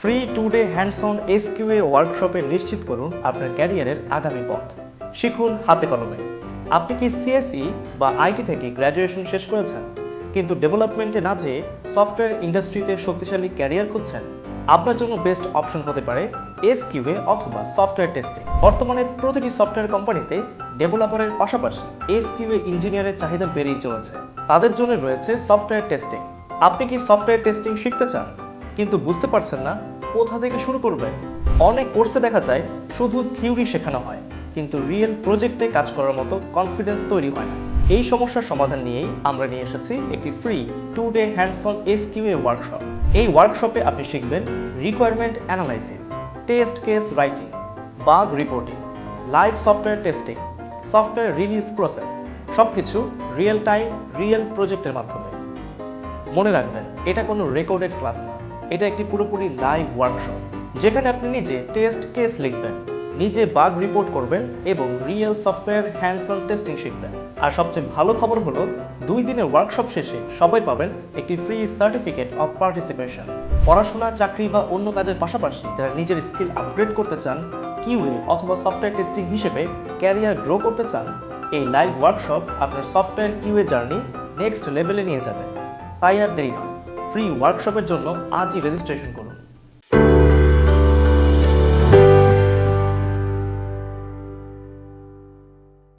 Free 2 day hands on এসকিউএ ওয়ার্কশপে নিশ্চিত করুন আপনার ক্যারিয়ারের আগামী পথ। শিখুন হাতে কলমে। আপনি কি সিএসই বা আইটি থেকে গ্র্যাজুয়েশন শেষ করেছেন, কিন্তু ডেভেলপমেন্টে না যেয়ে সফটওয়্যার ইন্ডাস্ট্রিতে শক্তিশালী ক্যারিয়ার খুঁজছেন? আপনার জন্য বেস্ট অপশন হতে পারে এসকিউএ অথবা সফটওয়্যার টেস্টিং। বর্তমানে প্রতিটি সফটওয়্যার কোম্পানিতে ডেভেলপারের পাশাপাশি এসকিউএ ইঞ্জিনিয়ারের চাহিদা বেড়েই চলেছে। তাদের জন্য রয়েছে সফটওয়্যার টেস্টিং। আপনি কি সফটওয়্যার টেস্টিং শিখতে চান কিন্তু বুঝতে পারছেন না কোথা থেকে শুরু করবেন? অনেক কোর্সে দেখা যায় শুধু থিওরি শেখানো হয়, কিন্তু রিয়েল প্রজেক্টে কাজ করার মতো কনফিডেন্স তৈরি হয় না। এই সমস্যার সমাধান নিয়েই আমরা নিয়ে এসেছি একটি free 2 day hands on SQA workshop. এই ওয়ার্কশপে আপনি শিখবেন requirement analysis, test case writing, bug reporting, live software testing, software release process, সবকিছু রিয়েল টাইম রিয়েল প্রজেক্টের মাধ্যমে। মনে রাখবেন, এটা কোনো রেকর্ডেড ক্লাস না, এটা একটি পুরোপুরি লাইভ ওয়ার্কশপ, যেখানে আপনি নিজে টেস্ট কেস লিখবেন, নিজে বাগ রিপোর্ট করবেন এবং real software hands on testing শিখবেন। আর সবচেয়ে ভালো খবর হলো, 2 দিনের ওয়ার্কশপ শেষে সবাই পাবেন একটি ফ্রি সার্টিফিকেট অফ পার্টিসিপেশন। পড়াশোনা, চাকরি বা অন্য কাজের পাশাপাশি যারা নিজের স্কিল আপগ্রেড করতে চান, কিউএ অথবা সফটওয়্যার টেস্টিং হিসেবে ক্যারিয়ার গ্রো করতে চান, এই লাইভ ওয়ার্কশপ আপনার সফটওয়্যার কিউএ জার্নি নেক্সট লেভেলে নিয়ে যাবে। তাই আর দেরি নয়, ফ্রি ওয়ার্কশপের জন্য আজই রেজিস্ট্রেশন করুন।